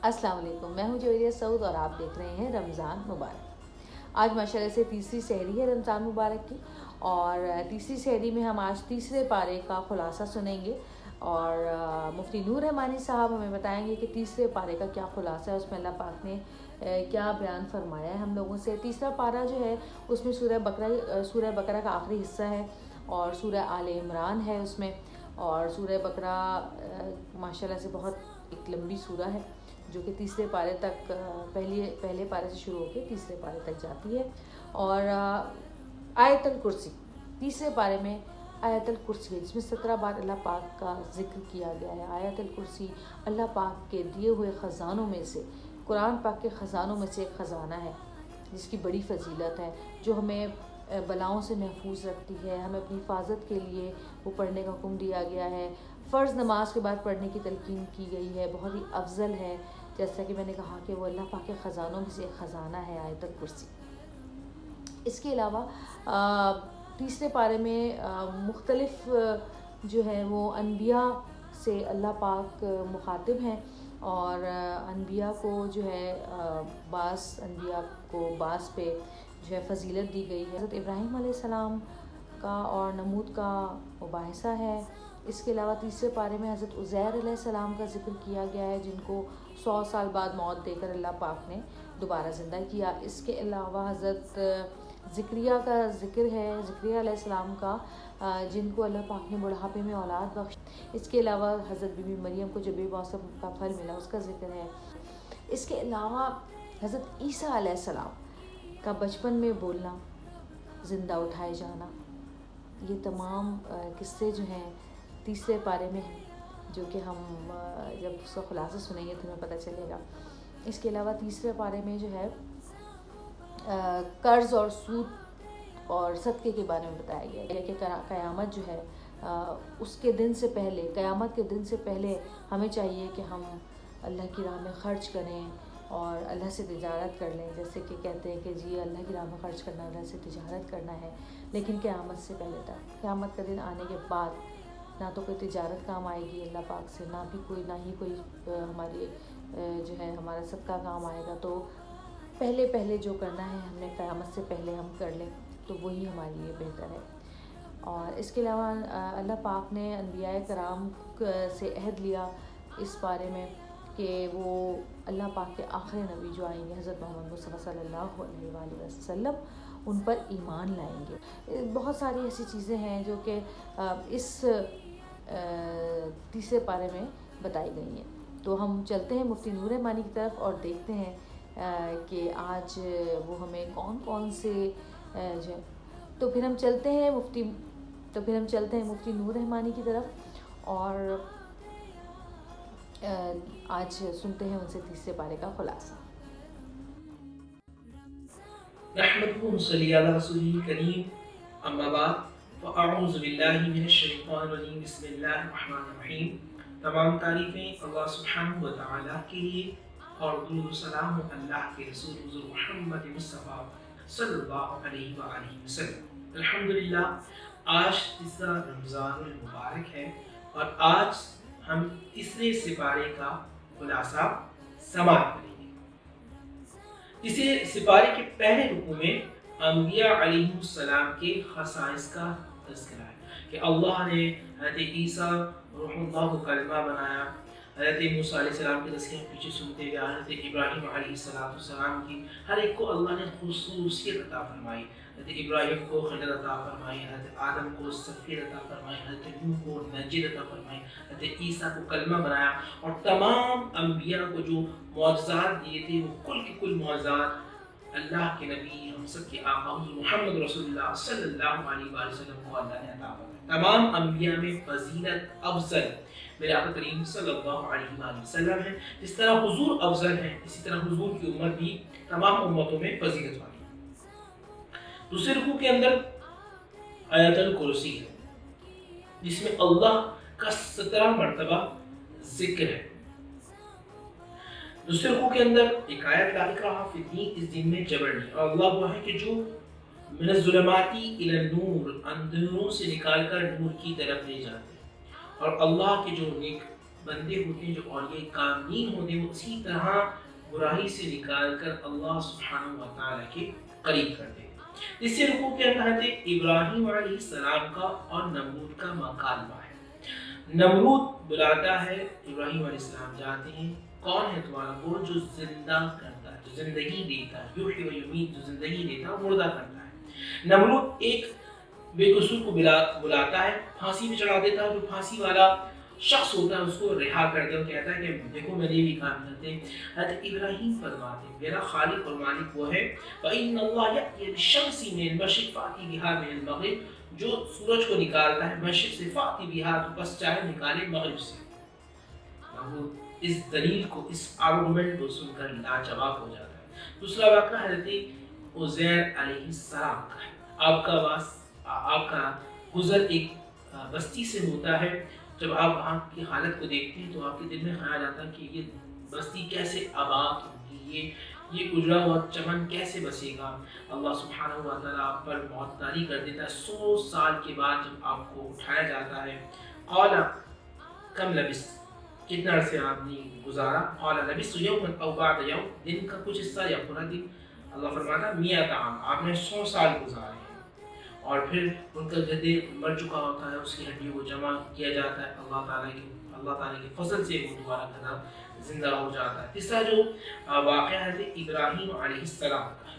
السلام علیکم، میں ہوں جویریہ سعود اور آپ دیکھ رہے ہیں رمضان مبارک۔ آج ماشاءاللہ سے تیسری سحری ہے رمضان مبارک کی، اور تیسری سحری میں ہم آج تیسرے پارے کا خلاصہ سنیں گے، اور مفتی نور رحمانی صاحب ہمیں بتائیں گے کہ تیسرے پارے کا کیا خلاصہ ہے، اس میں اللہ پاک نے کیا بیان فرمایا ہے ہم لوگوں سے۔ تیسرا پارہ جو ہے اس میں سورہ بقرہ کا آخری حصہ ہے، اور سورہ آل عمران ہے اس میں، اور سورہ بقرہ ماشاءاللہ سے بہت ایک لمبی سورہ ہے جو کہ تیسرے پارے تک پہلے پارے سے شروع ہو کے تیسرے پارے تک جاتی ہے۔ اور آیت الکرسی تیسرے پارے میں آیت الکرسی ہے جس میں 17 بار اللہ پاک کا ذکر کیا گیا ہے۔ آیت الکرسی اللہ پاک کے دیے ہوئے خزانوں میں سے، قرآن پاک کے خزانوں میں سے ایک خزانہ ہے جس کی بڑی فضیلت ہے، جو ہمیں بلاؤں سے محفوظ رکھتی ہے۔ ہمیں اپنی حفاظت کے لیے وہ پڑھنے کا حکم دیا گیا ہے۔ فرض نماز کے بعد پڑھنے کی تلقین کی گئی ہے، بہت ہی افضل ہے، جیسا کہ میں نے کہا کہ وہ اللہ پاک کے خزانوں میں سے ایک خزانہ ہے آیت الکرسی۔ اس کے علاوہ تیسرے پارے میں مختلف جو ہے وہ انبیاء سے اللہ پاک مخاطب ہیں، اور انبیاء کو جو ہے بعض انبیاء کو بعض پہ جو ہے فضیلت دی گئی ہے۔ حضرت ابراہیم علیہ السلام کا اور نمرود کا مباحثہ ہے۔ اس کے علاوہ تیسرے پارے میں حضرت عزیر علیہ السلام کا ذکر کیا گیا ہے، جن کو 100 سال بعد موت دے کر اللہ پاک نے دوبارہ زندہ کیا۔ اس کے علاوہ حضرت زکریا کا ذکر ہے، زکریا علیہ السلام کا، جن کو اللہ پاک نے بڑھاپے میں اولاد بخش۔ اس کے علاوہ حضرت بی بی مریم کو جب موسم کا پھل ملا اس کا ذکر ہے۔ اس کے علاوہ حضرت عیسیٰ علیہ السلام کا بچپن میں بولنا، زندہ اٹھائے جانا، یہ تمام قصے جو ہیں تیسرے پارے میں ہیں، جو کہ ہم جب اس کا خلاصہ سنیں گے تو ہمیں پتہ چلے گا۔ اس کے علاوہ تیسرے پارے میں جو ہے قرض اور سود اور صدقے کے بارے میں بتایا گیا ہے کہ قیامت جو ہے اس کے دن سے پہلے، قیامت کے دن سے پہلے ہمیں چاہیے کہ ہم اللہ کی راہ میں خرچ کریں اور اللہ سے تجارت کر لیں، جیسے کہ کہتے ہیں کہ جی اللہ کی راہ میں خرچ کرنا، اللہ سے تجارت کرنا ہے، لیکن قیامت سے پہلے تک، قیامت کا دن آنے کے بعد نہ تو کوئی تجارت کام آئے گی اللہ پاک سے، نہ ہی کوئی ہماری جو ہے ہمارا صدقہ کام آئے گا۔ تو پہلے جو کرنا ہے ہم نے قیامت سے پہلے ہم کر لیں تو وہی ہمارے لیے بہتر ہے۔ اور اس کے علاوہ اللہ پاک نے انبیاء کرام سے عہد لیا اس بارے میں کہ وہ اللہ پاک کے آخری نبی جو آئیں گے حضرت محمد مصطفیٰ صلی اللہ علیہ وآلہ وسلم، ان پر ایمان لائیں گے۔ بہت ساری ایسی چیزیں ہیں جو کہ اس تیسرے پارے میں بتائی گئی ہیں۔ تو ہم چلتے ہیں مفتی نور رحمانی کی طرف اور دیکھتے ہیں کہ آج وہ ہمیں کون سے جو تو پھر ہم چلتے ہیں مفتی نور رحمانی کی طرف، اور آج سنتے ہیں ان سے تیسرے پارے کا خلاصہ۔ نحمده ونصلي على رسوله الكريم، اما بعد، فاعوذ باللہ من الشیطان الرجیم، بسم اللہ الرحمن الرحیم۔ تمام تعریفیں اللہ سبحانہ و تعالیٰ کے لیے، اور درود و سلام اللہ کے رسول حضور محمد مصطفیٰ صلی اللہ علیہ وآلہ وسلم۔ الحمدللہ، آج تیسرا رمضان المبارک ہے، اور آج ہم تیسرے سپارے کا خلاصہ سماعت کریں گے۔ تیسرے سپارے کے پہلے رکوع میں انبیاء علیہ السلام کے خصائص کا تذکرہ ہے کہ اللہ نے حضرت عیسیٰ روح اللہ کو کلمہ بنایا، حضرت موسیٰ علیہ السلام کے تذکرے پیچھے سنتے گئے، حضرت ابراہیم علیہ السلام کی ہر ایک کو اللہ نے خصوصیت عطا فرمائی، حضرت ابراہیم کو خلد عطا فرمائی، حضرت آدم کو سفیر عطا فرمائی، حضرت نوح کو نجید عطا فرمائی، حضرت عیسیٰ کو کلمہ بنایا، اور تمام انبیاء کو جو معجزات دیے تھے وہ کل کے کل معجزات اللہ کے نبی ہم سب کے آقا حضور محمد رسول اللہ صلی اللہ علیہ وآلہ وسلم کو اللہ نے عطا فرمایا۔ تمام انبیاء میں فضیلت افضل میرے آقا کریم صلی اللہ علیہ وآلہ وسلم ہے۔ جس طرح حضور افضل ہے، اسی طرح حضور کی امت بھی تمام امتوں میں فضیلت والی ہے۔ دوسرے رکوع کے اندر آیت الکرسی ہے جس میں اللہ کا 17 مرتبہ ذکر ہے۔ دوسرے رکوع کے اندر ایک آیت لا اکراہ فی الدین، اس دین میں جبر نہیں، اور اللہ وہ ہے کہ جو من الظلماتی الی النور، اندھیروں سے نکال کر نور کی طرف لے جاتے ہیں، اور اللہ کے جو نیک بندے ہوتے ہیں جو اولیاء کاملین ہوتے ہیں، وہ اسی طرح برائی سے نکال کر اللہ سبحانہ و تعالیٰ کے قریب کرتے ہیں۔ اس سے رکوع کے اندر حضرت ابراہیم علیہ السلام کا اور نمرود کا مکالمہ ہے۔ نمرود بلاتا ہے، ابراہیم علیہ السلام جاتے ہیں، کون ہے تمہارا؟ وہ جو زندہ کرتا ہے، جو زندگی دیتا ہے، یحیی و یمیت، جو زندگی دیتا ہے مردہ کرتا ہے۔ نمرود ایک بے قصور کو بلاتا ہے، پھانسی پہ چڑھا دیتا ہے، جو پھانسی والا شخص ہوتا ہے اس کو رہا کر دے اور کہتا ہے کہ دیکھو میرے بھی کام کرتے ہیں۔ حضرت ابراہیم فرماتے ہیں میرا خالق اور مالک وہ ہے فَإِنَّ اللَّهَ يَأْتِي بِالشَّمْسِ مِنَ الْمَشْرِقِ فَأْتِي بِهَا مِنَ الْمَغْرِبِ، جو سورج کو نکالتا ہے مشرق سے، فَأْتِي بِهَا، تو بس چاہے نکالے مغرب سے۔ وہ اس دلیل کو، اس آرگومنٹ کو سن کر لاجواب ہو جاتا ہے۔ دوسرا واقعہ حضرت عزیر علیہ السلام کا ہے۔ آپ کا گزر ایک بستی سے ہوتا ہے، جب آپ وہاں کی حالت کو دیکھتے ہیں تو آپ کے دل میں خیال آتا ہے کہ یہ بستی کیسے آباد ہوگی، یہ اجڑا ہوا چمن کیسے بسے گا۔ اللہ سبحانہ و تعالیٰ آپ پر موت طاری کر دیتا ہے۔ 100 سال کے بعد جب آپ کو اٹھایا جاتا ہے، قال کم لبثت، کتنا عرصے آپ نے گزارا؟ قال لبثت یوما او بعد یوم، دن کا کچھ حصہ یا پورا دن۔ اللہ فرماتا 100 عام، آپ نے 100 سال گزارے ہیں۔ اور پھر ان کا جدے مر چکا ہوتا ہے، اس کی ہڈیوں کو جمع کیا جاتا ہے، اللہ تعالیٰ کے فضل سے وہ دوبارہ کھڑا زندہ ہو جاتا ہے۔ تیسرا جو واقعہ ہے ابراہیم علیہ السلام کا ہے۔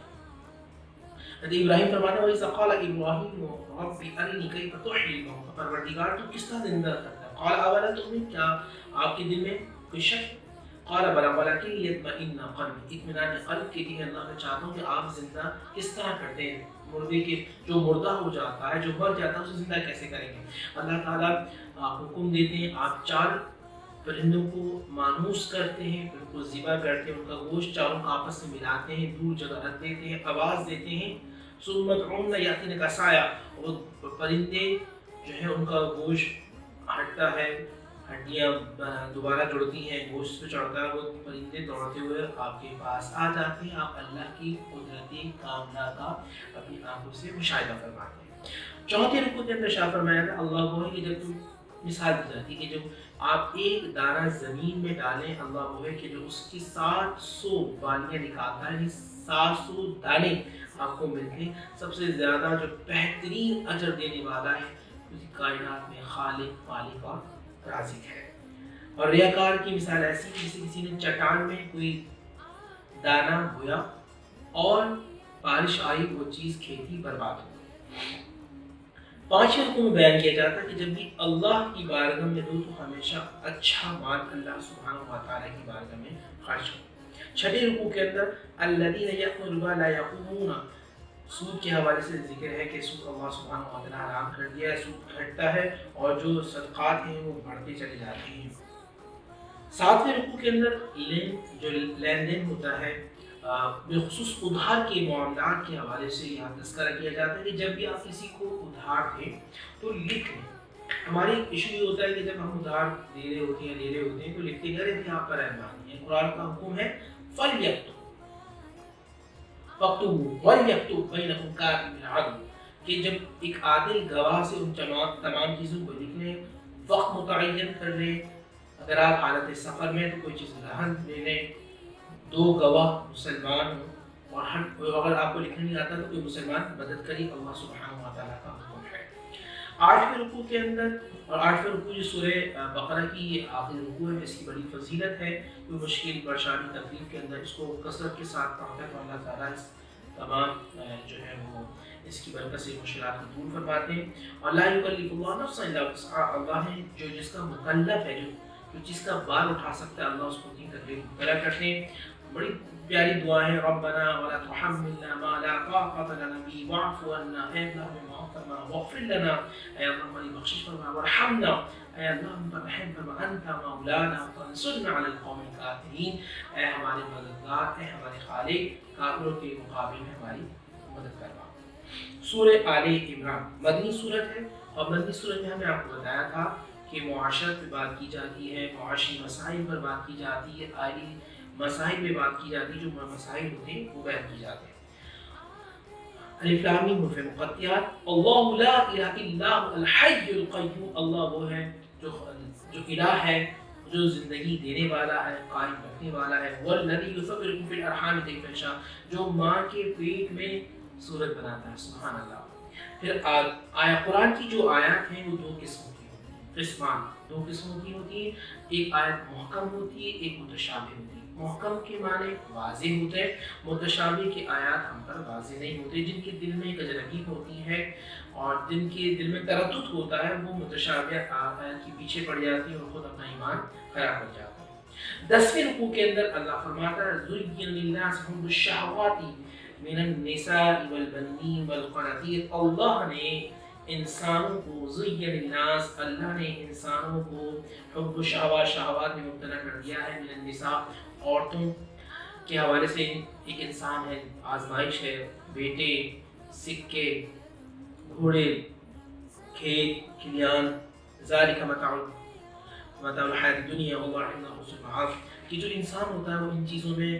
حضرت ابراہیم فرماتے ہیں وَإِذَا قَالَ إِبْرَاهِيمُ رَبِّ أَرِنِي كَيْفَ تُحْيِي الْمَوْتَى، پروردگار تو کس طرح زندہ کرتا ہے؟ قَالَ أَوَلَمْ تُؤْمِنْ، کیا آپ کے دل میں کوئی شک؟ قَالَ بَلَىٰ وَلَٰكِن لِيَطْمَئِنَّ قَلْبِي، اطمینان قلب کے لیے اللہ میں چاہتا ہوں کہ آپ زندہ کس طرح کرتے ہیں؟ مردے کے جو مردہ ہو جاتا ہے، جو مر جاتا ہے، اسے زندہ کیسے کریں گے؟ اللہ تعالیٰ حکم دیتے ہیں، آپ 4 پرندوں کو مانوس کرتے ہیں، پھر ان کو ذبح کرتے ہیں، ان کا گوشت چاروں کا آپس میں ملاتے ہیں، دور جگہ رکھ دیتے ہیں، آواز دیتے ہیں ثم ادعوهن یأتینک سعیا، وہ پرندے جو ہے ان کا گوشت ہٹتا ہے، ہڈیاں دوبارہ جڑتی ہیں، گوشت پہ چڑھتا ہے، وہ پرندے دوڑتے ہوئے آپ کے پاس آ جاتے ہیں، آپ اللہ کی قدرتی کاملہ کا اپنی آنکھوں سے مشاہدہ فرماتے ہیں۔ چوتھے رکوع کے اندر شاہ فرمایا تھا اللہ وہ ہے کہ جب تم مثال دی جاتی ہے کہ جب آپ ایک دانہ زمین میں ڈالیں، اللہ وہ ہے کہ جو اس کی 700 بالیاں نکالتا ہے، 700 دانے آپ کو ملتے ہیں۔ سب سے زیادہ جو بہترین اجر دینے والا ہے اس کائنات میں خالق، مالک اور رازق ہے۔ اور ریاکار کی مثال ایسی ہے جیسے کسی نے چٹان میں کوئی دانہ بویا اور بارش آئی، وہ چیز کھیتی برباد ہو گئی۔ 5ویں رکوع میں بیان کیا جاتا ہے کہ جب بھی اللہ کی بارگاہ میں دو تو ہمیشہ اچھا مال اللہ سبحانہ و تعالیٰ کی بارگاہ میں خرچ ہو۔ 6ویں رکوع کے اندر الذین یأکلون الربا لا یقومون، سود کے حوالے سے ذکر ہے کہ سود اللہ سبحانہ و تعالیٰ حرام کر دیا ہے، سود گھٹتا ہے اور جو صدقات ہیں وہ بڑھتے چلے جاتے ہیں۔ 7ویں رکوع کے اندر جو لین دین ہوتا ہے بالخصوص ادھار کے معاملات کے حوالے سے یہاں تذکرہ کیا جاتا ہے کہ جب بھی آپ کسی کو ادھار دیں تو لکھ لیں۔ ہماری ایشو یہ ہوتا ہے کہ جب ہم ادھار دے رہے ہوتے ہیں تو لکھتے گئے کہ آپ پر رحمانی ہے۔ قرآن کا حکم ہے فَلْيَكْتُبْ فَاكْتُبُوا وَلْيَكْتُبْ بَيْنَكُمْ كَاتِبٌ بِالْعَدْلِ، کہ جب ایک عادل گواہ سے ان تمام چیزوں کو لکھ لیں، وقت متعین کر لیں، اگر آپ حالت سفر میں تو کوئی چیز رہن لے لیں، 2 گواہ مسلمان ہوں، اور اگر آپ کو لکھنا نہیں آتا تو کوئی مسلمان مدد کری، اللہ سبحانہ و تعالیٰ کا حکم ہے۔ 8ویں رکوع کے اندر، اور 8واں رکوع جو سورہ بقرہ کی آخری رکوع ہے، اس کی بڑی فضیلت ہے، کوئی مشکل پریشانی تکلیف کے اندر اس کو کثرت کے ساتھ پڑھتا ہے تو اللہ تعالیٰ اس تمام جو ہے وہ اس کی برکت سے مشکلات کو دور فرماتے ہیں۔ اور لا یکلف اللہ نفسا الا وسعها، اللہ ہے جو جس کا مکلف ہے، جو جس کا بار اٹھا سکتا ہے، اللہ اس کو اتنی تکلیف مبتلا کرتے ہیں۔ بڑی پیاری دعا ہے ربنا ولا تحملنا ما لا طاقة لنا به واعف عنا، اے اللہ ہمیں معاف فرما، واغفر لنا، اے اللہ ہماری بخشش فرما، وارحمنا، اے اللہ ہم پر رحم فرما، انت مولانا فانصرنا علی القوم الکافرین، اے ہمارے مددگار، اے ہمارے خالق، کافروں کے مقابلے میں ہماری مدد فرما۔ سورہ آل عمران مدنی سورت ہے، اور مدنی سورت میں ہمیں آپ کو بتایا تھا کہ معاشرت پہ بات کی جاتی ہے، معاشی مسائل پر بات کی جاتی ہے، عالی مسائل میں بات کی جاتی ہے، جو مسائل ہوتے ہیں وہ بیان کی جاتے ہیں۔ الف لام میم حروف مقطعات، اللہ لا الہ الا هو الحی القیوم، اللہ وہ ہے جو الہ ہے، جو زندگی دینے والا ہے، قائم رکھنے والا ہے، والذی یصورکم فی الارحام کیف یشاء، جو ماں کے پیٹ میں صورت بناتا ہے، سبحان اللہ۔ پھر آیا قرآن کی جو آیات ہیں وہ دو قسموں کی ہوتی ہیں، قسمان دو قسموں کی ہوتی ہیں، ایک آیت محکم ہوتی ہے، ایک متشابہ ہوتی ہے۔ محکم کے معنی واضح ہوتے ہیں، متشابہ کی آیات ہم پر واضح نہیں ہوتے، جن کے دل میں ایک اجنبی ہوتی ہے اور جن کے دل میں تردد ہوتا ہے وہ متشابہ آیات کے پیچھے پڑ جاتے ہیں اور خود اپنا ایمان خراب کر جاتے ہیں۔ 10ویں رکوع کے اندر اللہ فرماتا ہے زُيِّنَ لِلنَّاسِ حُبُّ الشَّهَوَاتِ مِنَ النِّسَاءِ وَالْبَنِينَ وَالْقَنَاطِيرِ، اللہ نے انسانوں کو زُيِّنَ لِلنَّاسِ، اللہ نے انسانوں کو حب الشہوات، شہوات میں مبتلا کر دیا ہے، من النساء عورتوں کے حوالے سے ایک انسان ہے، آزمائش ہے، بیٹے، سکے، گھوڑے، کھیت کھلیان، ذالک متاع الحیات الدنیا واللہ عنده حسن المآب، کہ جو انسان ہوتا ہے وہ ان چیزوں میں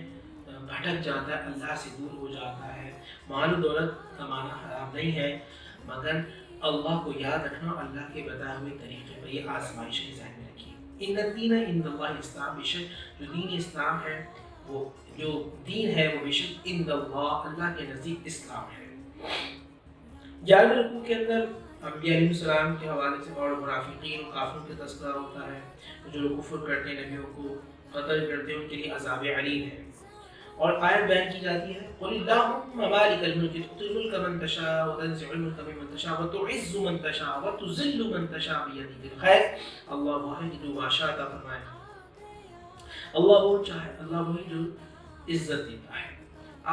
بھٹک جاتا ہے، اللہ سے دور ہو جاتا ہے۔ مال و دولت کمانا حرام نہیں ہے، مگر اللہ کو یاد رکھنا، اللہ کے بتائے ہوئے طریقے پر، یہ آزمائش کے ذہن میں رکھیے۔ ان الدین عند اللہ اسلام، بے شک جو دین اسلام ہے، وہ جو دین ہے وہ بے شک عند اللہ کے نزدیک اسلام ہے۔ 11ویں رکوع کے اندر انبیاء علیہ السلام کے حوالے سے اور منافقین اور کافروں کے تذکرہ ہوتا ہے، جو لوگ کفر کرتے ہیں، نبیوں کو قتل کرتے ہیں، ان کے لیے عذاب علیم ہے۔ اور آیت بیان کی جاتی ہے قل اللہم مالک الملک تؤتی الملک من تشاء وتنزع الملک ممن تشاء وتعز من تشاء وتذل من تشاء بیدک الخیر، اللہ وہ ہے کہ جو بادشاہ عطا فرمائے، اللہ وہ چاہے، اللہ وہی جو عزت دیتا ہے۔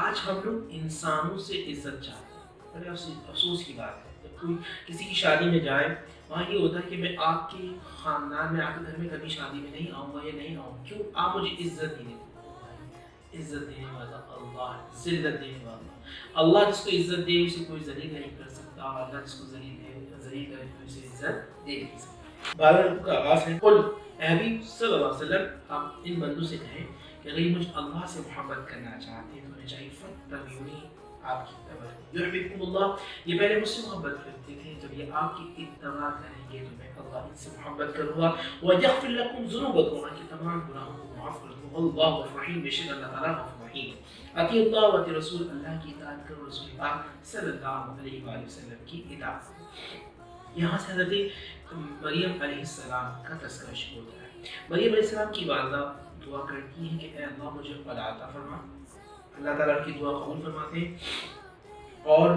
آج ہم لوگ انسانوں سے عزت چاہتے ہیں، بڑے افسوس کی بات ہے، جب کوئی کسی کی شادی میں جائے وہاں یہ ہوتا ہے کہ میں آپ کے خاندان میں، آپ کے گھر میں کبھی شادی میں نہیں آؤں گا یا نہیں آؤں، کیوں؟ آپ مجھے عزت نہیں دیتے۔ عزت دینے والا اللہ، ذلت دینے والا اللہ، جس کو عزت دے اسے کوئی ذلیل نہیں کر سکتا، اور اللہ جس کو ذلیل کرے تو اسے عزت دے نہیں سکتا۔ 12 رکوع کا آغاز ہے قل، اے حبیب صلی اللہ علیہ وسلم آپ ان بندوں سے کہیں کہ اگر یہ مجھ اللہ سے محبت کرنا چاہتے ہیں تو انہیں چاہیے فاتبعونی، آپ کی اتباع کریں، یحببکم اللہ، یہ پہلے مجھ سے محبت کرتے تھے، جب یہ آپ کی اتباع کریں گے تو میں اللہ ان سے محبت کروں گا، ویغفر لکم ذنوبکم، آپ کے تمام گناہوں کو معاف کر دوں گا، اللہ غفور رحیم، بے شک اللہ تعالیٰ غفور رحیم۔ اطیعوا اللہ واطیعوا الرسول، اللہ کی اطاعت کرو، رسول پاک صلی اللہ علیہ وآلہ وسلم کی اطاعت کرو۔ یہاں سے حضرت مریم علیہ السلام کا تذکرہ شروع ہوتا ہے۔ مریم علیہ السلام کی والدہ دعا کرتی ہیں کہ اے اللہ مجھے اولاد عطا فرما، اللہ تعالیٰ کی دعا قبول فرماتے ہیں، اور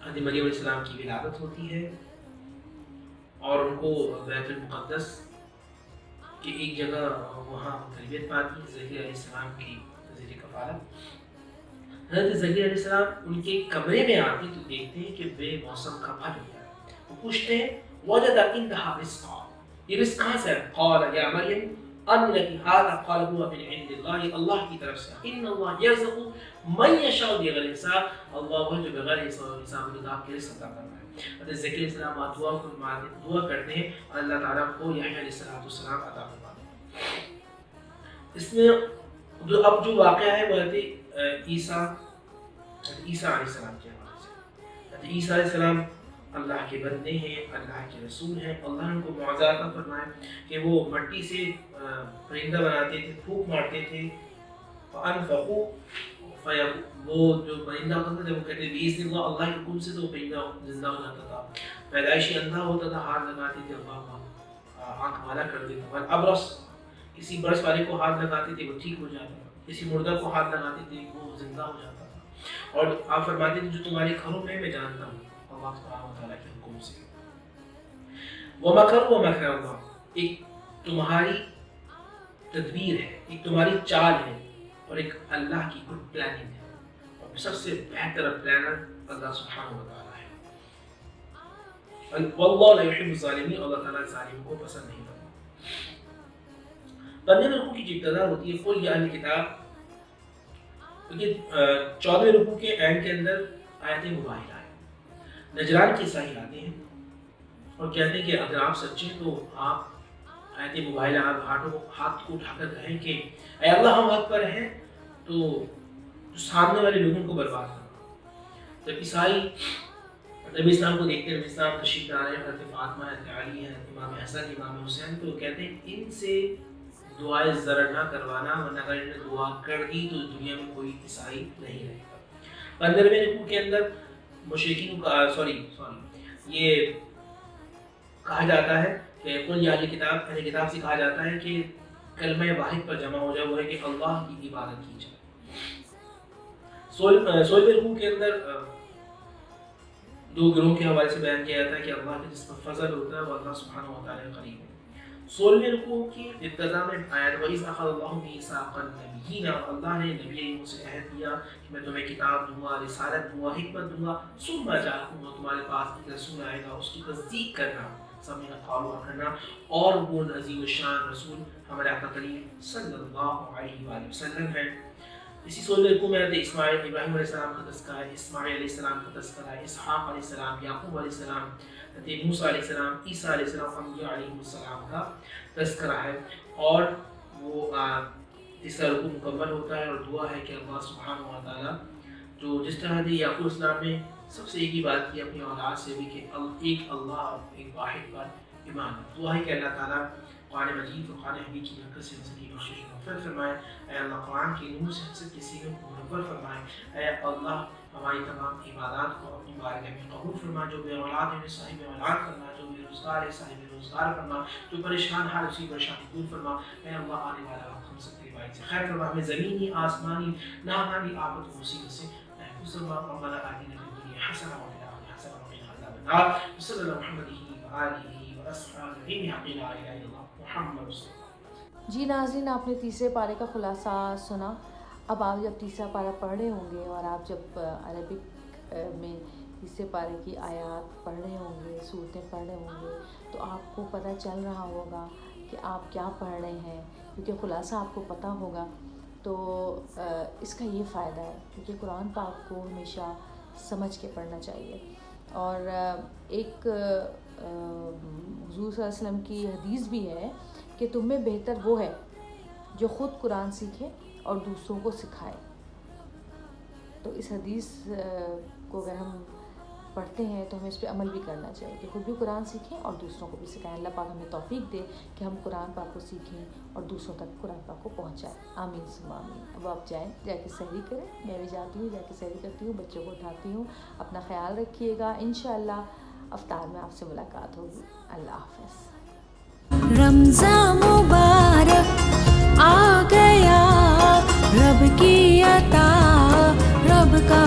حضرت مریم علیہ السلام کی ولادت ہوتی ہے اور ان کو بیت المقدس کی ایک جگہ وہاں تربیت پاتی ہے، زکریا علیہ السلام کی زیر کفالت۔ حضرت زکریا علیہ السلام ان کے کمرے میں آتے تو دیکھتے ہیں کہ بے موسم کا پھل ہو گیا ہے، وہ پوچھتے ہیں وجد عندها رزقا، یہ رزق کہاں سے ہے؟ قال یا مریم ان لك هذا، قال هو من عند الله، اللہ کی طرف سے، ان اللہ یرزق من یشاء بغیر حساب، اللہ وہ جو بغیر حساب کتاب کے رزق عطا کرتا ہے۔ حضرت زکریا علیہ السلام دعا کرتے ہیں اور اللہ تعالیٰ کو یحییٰ علیہ السلام عطا فرماتے ہیں۔ اس میں اب جو واقعہ ہے وہ حضرت عیسیٰ علیہ السلام کے حوالے سے۔ حضرت عیسیٰ علیہ السلام اللہ کے بندے ہیں، اللہ کے رسول ہیں، اللہ نے ان کو معجزہ عطا فرمایا کہ وہ مٹی سے پرندہ بناتے تھے، پھونک مارتے تھے، فَأَنفَخُوا، وہ جو پرندہ ہوتا تھا جب وہ کہتے بِإِذْنِ اللَّهِ، اللہ کے حکم سے تو پرندہ زندہ ہو جاتا تھا، پیدائشی اندھا ہوتا تھا، ہاتھ لگاتے تھے اللہ آنکھ والا کر دیتا تھا، ابرص کسی برس والے کو ہاتھ لگاتے تھے وہ ٹھیک ہو جاتا تھا، کسی مردہ کو ہاتھ لگاتے تھے وہ زندہ ہو جاتا تھا، اور آپ فرماتے تھے جو تمہارے گھروں میں جانتا ہوں اللہ سبحانہ وتعالیٰ کے حکم سے۔ وَمَكَرُوا وَمَكَرَ اللَّهُ، ایک تمہاری تدبیر ہے، ایک تمہاری چال ہے، اور ایک اللہ کی گڈ پلاننگ ہے، اور سب سے بہتر پلانر اللہ سبحانہ وتعالیٰ ہے۔ وَاللَّهُ لَا يُحِبُّ الظَّالِمِينَ، اللہ تعالیٰ ظالموں کو پسند نہیں کرتا۔ 15ویں رکوع کی جو ابتدا ہوتی ہے قُلْ يَا أَهْلَ الْكِتَابِ، کیونکہ 14ویں رکوع کے اینڈ کے اندر آیت مباہلہ ہے، نجران کے عیسائی آتے ہیں اور کہتے ہیں کہ اگر آپ سچے ہیں تو آپ آیت مباہلہ ہاتھ کو اٹھا کر کہیں کہ اے اللہ ہم حق پر ہیں تو سامنے والے لوگوں کو برباد کرنا۔ جب عیسائی نبی اسلام کو دیکھتے ہیں، نبی اسلام تشریف لا رہے ہیں، حضرت فاطمہ، حضرت علی ہیں، امام حسن، امام حسین، تو کہتے ہیں ان سے دعائے زر نہ کروانا، ورنہ اگر انہوں نے دعا کر دی تو دنیا میں کوئی عیسائی نہیں رہے گا۔ 15ویں رکوع کے اندر مشرکین کو یہ کہا جاتا ہے کہ قل یا اہل کتاب، اہل کتاب سے کہا جاتا ہے کہ کلمہ واحد پر جمع ہو جائے، وہ ہے کہ اللہ کی عبادت کی جائے۔ 16ویں رکوع کے اندر دو گروہ کے حوالے سے بیان کیا جاتا ہے کہ اللہ کا جس پر فضل ہوتا ہے وہ اللہ سبحانہ و تعالیٰ کے قریب ہے۔ 16ویں رکوع کی ابتدا میں آیت وَإِذْ أَخَذَ اللَّهُ مِيثَاقَ النَّبِيِّينَ، اللہ نے نبی سے عہد کیا کہ میں تمہیں کتاب دوں گا، رسالت دوں گا، حکمت دوں گا، ثم جاءکم، تمہارے پاس ایک رسول آئے گا، اس کی تصدیق کرنا، سمعنا قالوا کرنا، اور وہ عظیم الشان رسول ہمارے آقا کریم صلی اللہ علیہ وآلہ وسلم ہے۔ اسی 16ویں رکوع میں حضرت اسماعیل، ابراہیم علیہ السلام کا تذکرہ ہے، اسماعیل علیہ السلام کا تذکرہ ہے، اسحاق علیہ السلام، یعقوب علیہ السلام، حضرت موسیٰ علیہ السلام، عیسیٰ علیہ السلام، انبیاء علیہ السلام کا تذکرہ ہے۔ اور وہ اس کا رکوع مکمل ہوتا ہے اور دعا ہے کہ اللہ سبحانہ و تعالیٰ جو جس طرح نے یعقوب السلام نے سب سے ایک ہی بات کی اپنی اولاد سے بھی کہ ایک اللہ، ایک واحد پر ایمان۔ دعا ہے کہ اللہ تعالیٰ قرآن مجید اور قرآن حدیث کی برکت سے ہم کی بخشش مغفرت فرمائے۔ اے اللہ قرآن کے نور سے ہم سب کے سینوں کو منور فرمائے۔ اے اللہ ہماری تمام عبادات کو اپنی بارگاہ میں قبول فرما، جو بے اولاد ہیں صاحب اولاد فرما، جو بے روزگار ہے صاحب روزگار فرما، جو پریشان حال اسی پریشانی دور فرما۔ اے اللہ آنے والا وقت ہم سب کے بھائی سے خیر فرما، ہمیں زمینی آسمانی ناگہانی آفت و مصیبت سے محفوظ فرما۔ ربنا آتنا فی الدنیا حسنہ وفی الآخرۃ حسنہ وقنا عذاب النار۔ صلی اللہ محمد وآلہ وأصحابہ بحق لا الہ الا اللہ محمد رسول اللہ۔ جی ناظرین، آپ نے تیسرے پارے کا خلاصہ سنا۔ اب آپ جب تیسرا پارہ پڑھ رہے ہوں گے اور آپ جب عربک میں تیسرے پارے کی آیات پڑھ رہے ہوں گے، صورتیں پڑھ رہے ہوں گے، تو آپ کو پتہ چل رہا ہوگا کہ آپ کیا پڑھ رہے ہیں، کیونکہ خلاصہ آپ کو پتہ ہوگا۔ تو اس کا یہ فائدہ ہے کیونکہ قرآن پاک کو ہمیشہ سمجھ کے پڑھنا چاہیے۔ اور ایک حضور صلی اللہ علیہ وسلم کی حدیث بھی ہے کہ تم میں بہتر وہ ہے جو خود قرآن سیکھے اور دوسروں کو سکھائے۔ تو اس حدیث کو اگر ہم پڑھتے ہیں تو ہمیں اس پہ عمل بھی کرنا چاہیے کہ خود بھی قرآن سیکھیں اور دوسروں کو بھی سکھائیں۔ اللہ پاک ہمیں توفیق دے کہ ہم قرآن پاک کو سیکھیں اور دوسروں تک قرآن پاک کو پہنچائیں۔ آمین ثم آمین۔ اب آپ جائیں، جا کے سحری کریں، میں بھی جاتی ہوں، جا کے سحری کرتی ہوں، بچوں کو اٹھاتی ہوں۔ اپنا خیال رکھیے گا، انشاءاللہ افطار میں آپ سے ملاقات ہوگی۔ اللہ حافظ۔ رمضان مبارک آ گیا، رب کی عطا رب کا